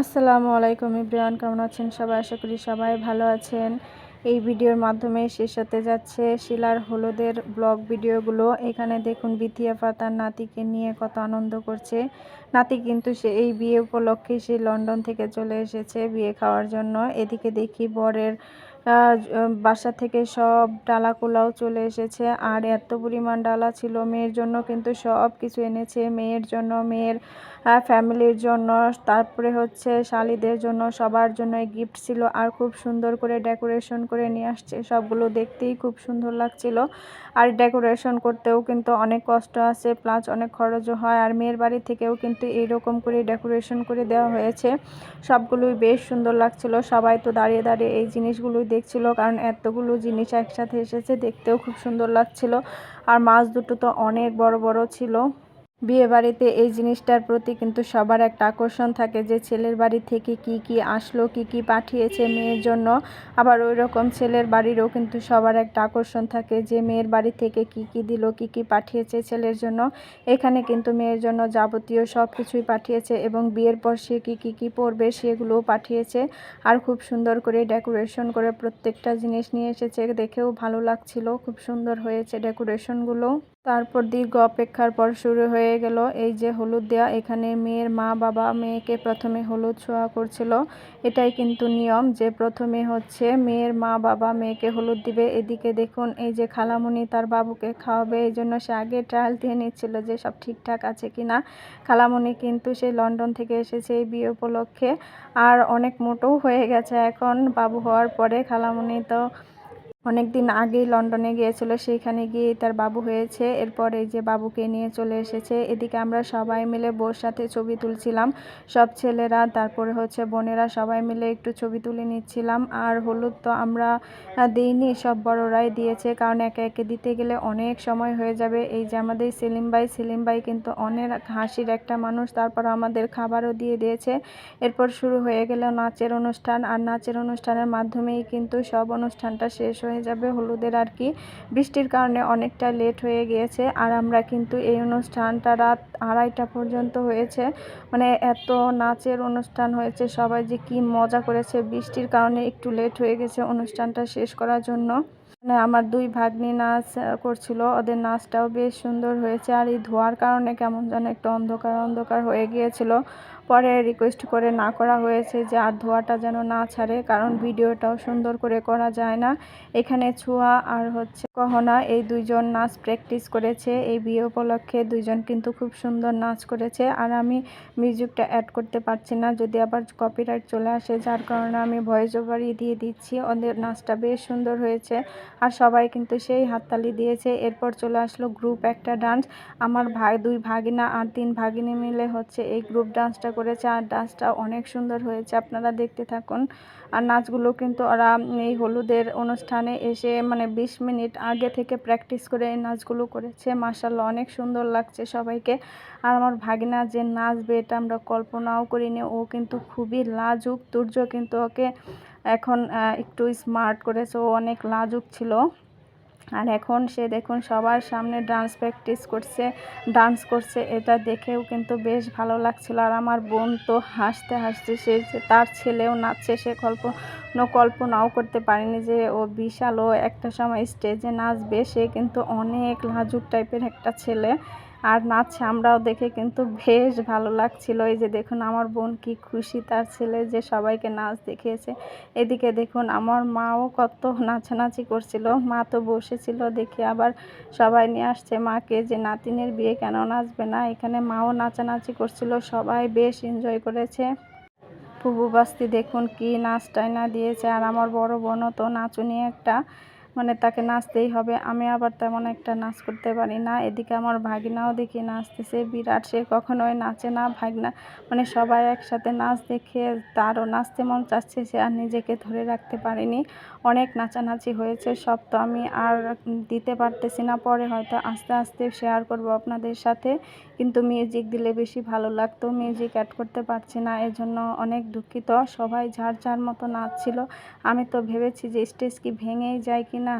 আসসালামু আলাইকুম এভরিওয়ান, কেমন আছেন সবাই? আশা করি সবাই ভালো আছেন। এই ভিডিওর মাধ্যমে শেষ হতে যাচ্ছে শিলার হলুদের ব্লগ ভিডিওগুলো। এখানে দেখুন বিথি আপা তার নাতিকে নিয়ে কত আনন্দ করছে। নাতি কিন্তু সে এই বিয়ে উপলক্ষে সে লন্ডন থেকে চলে এসেছে বিয়ে খাওয়ার জন্য। এদিকে দেখি বরের বাসা থেকে সব ডালা কোলাও চলে এসেছে, আর এত পরিমাণ ডালা ছিল। মেয়ের জন্য কিন্তু সব কিছু এনেছে, মেয়ের জন্য, মেয়ের ফ্যামিলির জন্য, তারপরে হচ্ছে শালিদের জন্য, সবার জন্য গিফট ছিল। আর খুব সুন্দর করে ডেকোরেশন করে নিয়ে আসছে, সবগুলো দেখতেই খুব সুন্দর লাগছিল। আর ডেকোরেশন করতেও কিন্তু অনেক কষ্ট আছে, প্লাস অনেক খরচও হয়। আর মেয়ের বাড়ি থেকেও কিন্তু এইরকম করে ডেকোরেশন করে দেওয়া হয়েছে, সবগুলোই বেশ সুন্দর লাগছিল। সবাই তো দাঁড়িয়ে দাঁড়িয়ে এই জিনিসগুলোই দেখছিল, কারণ এতগুলো জিনিস একসাথে এসেছে, দেখতেও খুব সুন্দর লাগছিল। আর মাছ দুটো তো অনেক বড় বড় ছিল। বিয়ে বাড়িতে এই জিনিসটার প্রতি কিন্তু সবার একটা আকর্ষণ থাকে, যে ছেলের বাড়ি থেকে কি কি আসলো, কি কি পাঠিয়েছে মেয়ের জন্য। আবার ওই রকম ছেলের বাড়িরও কিন্তু সবার একটা আকর্ষণ থাকে, যে মেয়ের বাড়ি থেকে কি কি দিল, কি কি পাঠিয়েছে ছেলের জন্য। এখানে কিন্তু মেয়ের জন্য যাবতীয় সব কিছুই পাঠিয়েছে, এবং বিয়ের পর সে কি কি পরবে সেগুলোও পাঠিয়েছে। আর খুব সুন্দর করে ডেকোরেশন করে প্রত্যেকটা জিনিস নিয়ে এসেছে, দেখেও ভালো লাগছিল, খুব সুন্দর হয়েছে ডেকোরেশনগুলো। তারপর দীর্ঘ অপেক্ষার পর শুরু হয়ে গেল এই যে হলুদ দেওয়া। এখানে মেয়ের মা বাবা মেয়েকে প্রথমে হলুদ ছোঁয়া করছিল। এটাই কিন্তু নিয়ম, যে প্রথমে হচ্ছে মেয়ের মা বাবা মেয়েকে হলুদ দিবে। এদিকে দেখুন এই যে খালামণি তার বাবুকে খাওয়াবে, এই জন্য সে আগে ট্রায়াল দিয়ে নিচ্ছিল যে সব ঠিকঠাক আছে কিনা। খালামণি কিন্তু সেই লন্ডন থেকে এসেছে এই বিয়ে উপলক্ষে, আর অনেক মোটও হয়ে গেছে এখন বাবু হওয়ার পরে। খালামণি তো অনেক দিন আগেই লন্ডনে গিয়েছিল, সেইখানে গিয়ে তার বাবু হয়েছে। এরপর এই যে বাবুকে নিয়ে চলে এসেছে। এদিকে আমরা সবাই মিলে বউর সাথে ছবি তুলছিলাম, সব ছেলেরা, তারপরে হচ্ছে বোনেরা, সবাই মিলে একটু ছবি তুলে নিচ্ছিলাম। আর হলুদ তো আমরা দিইনি, সব বড়রাই দিয়েছে, কারণ একে একে দিতে গেলে অনেক সময় হয়ে যাবে। এই যে আমাদের সেলিম ভাই কিন্তু অনেক হাসির একটা মানুষ, তারপর আমাদের খাবারও দিয়ে দিয়েছে। এরপর শুরু হয়ে গেল নাচের অনুষ্ঠান, আর নাচের অনুষ্ঠানের মাধ্যমেই কিন্তু সব অনুষ্ঠানটা শেষ হয়ে যাবে হলুদের আর কি। বৃষ্টির কারণে অনেকটা লেট হয়ে গিয়েছে, আর আমরা কিন্তু এই অনুষ্ঠানটা রাত 2:30 পর্যন্ত হয়েছে। মানে এত নাচের অনুষ্ঠান হয়েছে, সবাই যে কি মজা করেছে। বৃষ্টির কারণে একটু লেট হয়ে গেছে অনুষ্ঠানটা শেষ করার জন্য। মানে আমার দুই ভাগ্নি নাচ করছিল, ওদের নাচটাও বেশ সুন্দর হয়েছে। আর এই ধোয়ার কারণে কেমন যেন একটু অন্ধকার অন্ধকার হয়ে গিয়েছিল, পরে রিকোয়েস্ট করে না করা হয়েছে যে আর ধোয়াটা যেন না ছাড়ে, কারণ ভিডিওটাও সুন্দর করে করা যায় না। এখানে ছোঁয়া আর হচ্ছে গহনা এই দুইজন নাচ প্র্যাকটিস করেছে এই বিয়ে উপলক্ষে। দুইজন কিন্তু খুব সুন্দর নাচ করেছে, আর আমি মিউজিকটা অ্যাড করতে পারছি না, যদি আবার কপিরাইট চলে আসে, যার কারণে আমি ভয়েস ওভারই দিয়ে দিচ্ছি। ওদের নাচটা বেশ সুন্দর হয়েছে, আর সবাই কিন্তু সেই হাততালি দিয়েছে। এরপর চলে আসলো গ্রুপ একটা ডান্স। আমার দুই ভাগিনা আর 3 ভাগিনী মিলে হচ্ছে এই গ্রুপ ডান্সটা করেছে, আর ডান্সটা অনেক সুন্দর হয়েছে, আপনারা দেখতে থাকুন। আর নাচগুলো কিন্তু ওরা এই হলুদের অনুষ্ঠানে এসে মানে 20 মিনিট আগে থেকে প্র্যাকটিস করে এই নাচগুলো করেছে। মাশাআল্লাহ অনেক সুন্দর লাগছে সবাইকে। আর আমার ভাগিনা যে নাচবে এটা আমরা কল্পনাও করিনি, ও কিন্তু খুবই লাজুক। তুর্য কিন্তু ওকে এখন একটু স্মার্ট করেছে, ও অনেক লাজুক ছিল। আর এখন সে দেখুন সবার সামনে ডান্স প্র্যাকটিস করছে, ডান্স করছে, এটা দেখেও কিন্তু বেশ ভালো লাগছিল। আর আমার বোন তো হাসতে হাসতে, সে তার ছেলেও নাচছে, সে কল্পনাও করতে পারেনি যে ও বিশাল, ও একটা সময় স্টেজে নাচবে। সে কিন্তু অনেক লাজুক টাইপের একটা ছেলে, আর নাচছে, আমরাও দেখে কিন্তু বেশ ভালো লাগছিল। এই যে দেখুন আমার বোন কি খুশি, তার ছেলে যে সবাইকে নাচ দেখিয়েছে। এদিকে দেখুন আমার মাও কত নাচানাচি করছিল, মা তো বসেছিল দেখে আবার সবাই নিয়ে আসছে মাকে, যে নাতিনের বিয়ে কেন নাচবে না। এখানে মাও নাচানাচি করছিল, সবাই বেশ এনজয় করেছে। ফুবু বাস্তি দেখুন কি নাচটাই না দিয়েছে। আর আমার বড় বোনও তো নাচুনি একটা, মানে তাকে নাচতেই হবে। আমি আবার তেমন একটা নাচ করতে পারি না। এদিকে আমার ভাগিনাও দেখি নাচতেছে বিরাট, সে কখনোই নাচে না। ভাগনা মানে সবাই একসাথে নাচ দেখে তারও নাচতে মন চাচ্ছে, সে আর নিজেকে ধরে রাখতে পারেনি। অনেক নাচানাচি হয়েছে, সব তো আমি আর দিতে পারতেছি না, পরে হয়তো আস্তে আস্তে শেয়ার করব আপনাদের সাথে। কিন্তু মিউজিক দিলে বেশি ভালো লাগতো, মিউজিক অ্যাড করতে পারছি না, এজন্য অনেক দুঃখিত। সবাই যার যার মতো নাচছিল। আমি তো ভেবেছি যে স্টেজ কি ভেঙেই যায় কি না।